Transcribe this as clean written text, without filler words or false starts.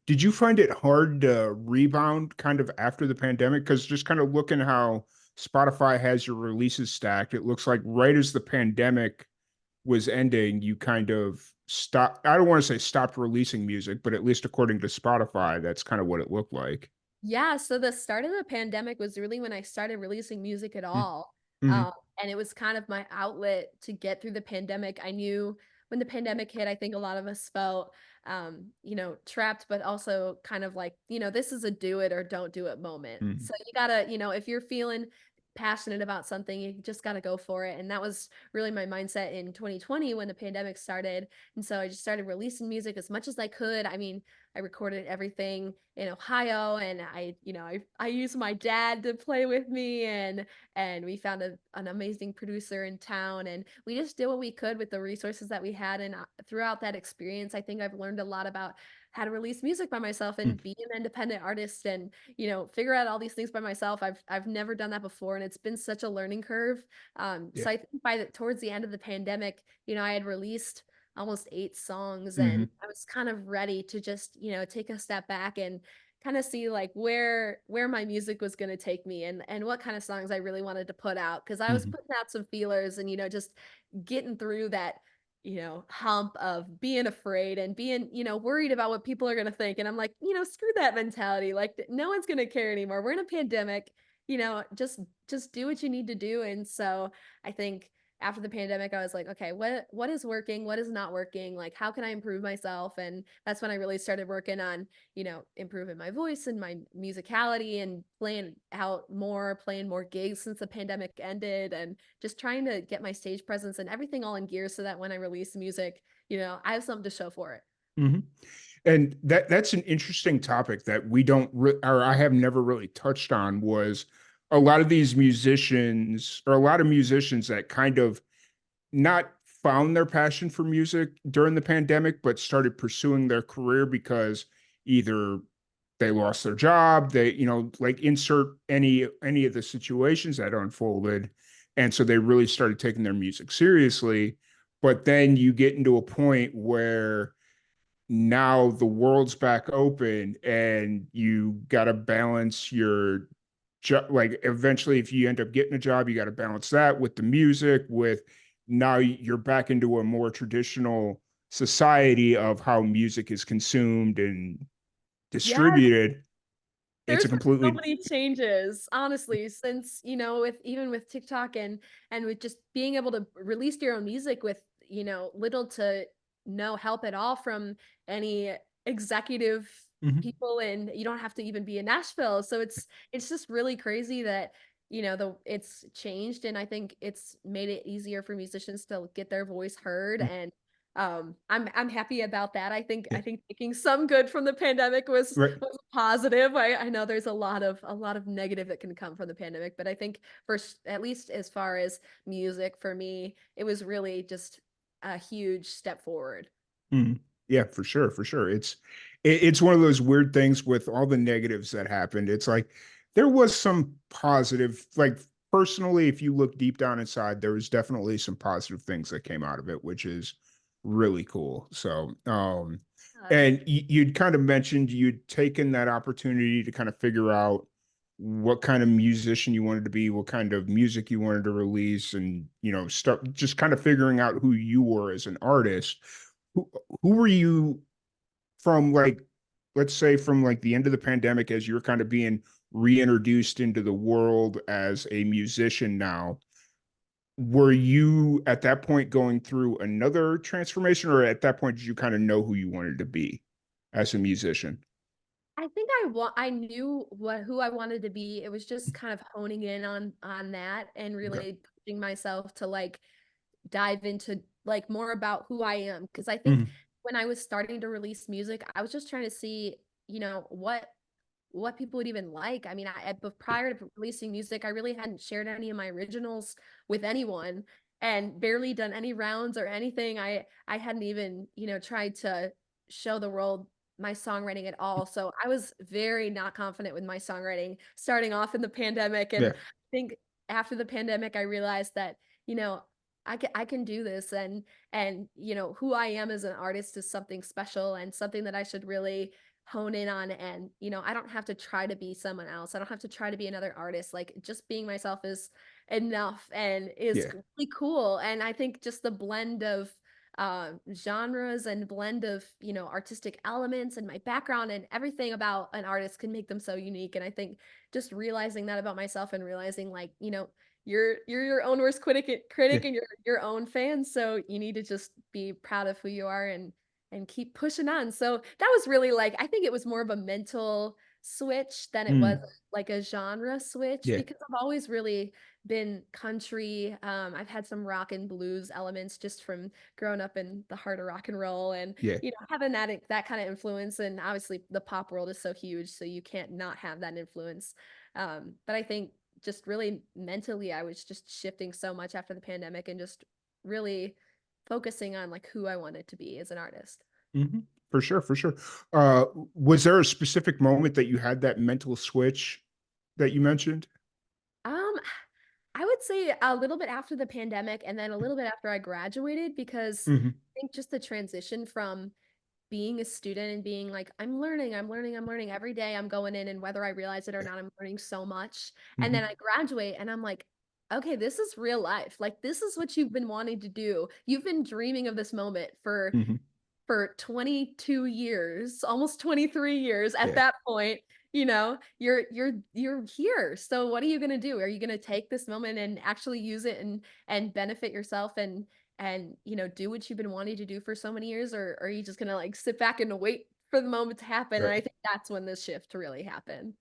Did you find it hard to rebound kind of after the pandemic? Because just kind of looking how Spotify has your releases stacked, it looks like right as the pandemic was ending, you kind of stopped. I don't want to say stopped releasing music, but at least according to Spotify, that's kind of what it looked like. Yeah, so the start of the pandemic was really when I started releasing music at all. Mm-hmm. And it was kind of my outlet to get through the pandemic. I knew when the pandemic hit, I think a lot of us felt, trapped, but also kind of like, this is a do it or don't do it moment. Mm-hmm. So you gotta, if you're feeling passionate about something, you just gotta go for it. And that was really my mindset in 2020 when the pandemic started. And so I just started releasing music as much as I could. I mean, I recorded everything in Ohio, and I used my dad to play with me, and we found an amazing producer in town, and we just did what we could with the resources that we had. And throughout that experience, I think I've learned a lot about how to release music by myself and be an independent artist and figure out all these things by myself. I've never done that before, and it's been such a learning curve. Yeah. So I think towards the end of the pandemic, I had released almost 8 songs, Mm-hmm. and I was kind of ready to just take a step back and kind of see like where my music was going to take me, and what kind of songs I really wanted to put out, because I was Mm-hmm. putting out some feelers and just getting through that hump of being afraid and being worried about what people are going to think. And I'm like, screw that mentality, like no one's going to care anymore, we're in a pandemic, just do what you need to do. And so I think after the pandemic, I was like, okay, what is working? What is not working? Like, how can I improve myself? And that's when I really started working on, improving my voice and my musicality, and playing more gigs since the pandemic ended, and just trying to get my stage presence and everything all in gear so that when I release music, I have something to show for it. Mm-hmm. And that's an interesting topic that we don't or I have never really touched on was a lot of these musicians or a lot of musicians that kind of not found their passion for music during the pandemic, but started pursuing their career because either they lost their job, they, like insert any of the situations that unfolded. And so they really started taking their music seriously. But then you get into a point where now the world's back open and you got to balance your job. Like eventually, if you end up getting a job, you got to balance that with the music, with now you're back into a more traditional society of how music is consumed and Yes, distributed. It's there's a been so completely many changes, honestly, since, with even with TikTok and with just being able to release your own music with, little to no help at all from any executive Mhm. people, and you don't have to even be in Nashville. So it's just really crazy that, it's changed, and I think it's made it easier for musicians to get their voice heard. And I'm happy about that. Yeah. I think taking some good from the pandemic Right. was positive. I know there's a lot of negative that can come from the pandemic, but I think at least as far as music for me, it was really just a huge step forward. Mhm. Yeah, for sure, for sure. It's one of those weird things with all the negatives that happened. It's like there was some positive, like personally, if you look deep down inside, there was definitely some positive things that came out of it, which is really cool. So, Uh, and you'd kind of mentioned you'd taken that opportunity to kind of figure out what kind of musician you wanted to be, what kind of music you wanted to release, and start just kind of figuring out who you were as an artist. who, who were you from, like, let's say from like the end of the pandemic as you're kind of being reintroduced into the world as a musician now? Were you at that point going through another transformation, or at that point did you kind of know who you wanted to be as a musician? I think I knew who I wanted to be. It was just kind of honing in on that and Okay. really pushing myself to like dive into like more about who I am, because I think Mhm. when I was starting to release music, I was just trying to see, what people would even like. I mean, but prior to releasing music, I really hadn't shared any of my originals with anyone, and barely done any rounds or anything. I hadn't even, tried to show the world my songwriting at all. So I was very not confident with my songwriting starting off in the pandemic. And Yeah. I think after the pandemic, I realized that, you know, I can do this, and who I am as an artist is something special and something that I should really hone in on, and I don't have to try to be someone else. I don't have to try to be another artist. Like, just being myself is enough and is Yeah. really cool. And I think just the blend of genres and blend of artistic elements and my background and everything about an artist can make them so unique. And I think just realizing that about myself, and realizing, like, you're your own worst critic, Yeah. and your own fan, so you need to just be proud of who you are, and keep pushing on. So that was really, like, I think it was more of a mental switch than it was Mm. like a genre switch, Yeah. because I've always really been country. I've had some rock and blues elements just from growing up in the heart of rock and roll, and Yeah. having that kind of influence. And obviously the pop world is so huge, so you can't not have that influence. But I think just really mentally, I was just shifting so much after the pandemic, and just really focusing on, like, who I wanted to be as an artist. Mhm. For sure, for sure. Was there a specific moment that you had that mental switch that you mentioned? Um, I would say a little bit after the pandemic, and then a little bit after I graduated, because Mhm. I think just the transition from being a student and being like, I'm learning, I'm learning, I'm learning every day. I'm going in, and whether I realize it or Yeah. not, I'm learning so much. And then Mhm. I graduate, and I'm like, okay, this is real life. Like, this is what you've been wanting to do. You've been dreaming of this moment Mhm. for 22 years, almost 23 years at Yeah. that point. You're here. So what are you going to do? Are you going to take this moment and actually use it, and benefit yourself, and do what you've been wanting to do for so many years, or are you just going to, like, sit back and wait for the moment to happen? And I Right. think that's when this shift really happened.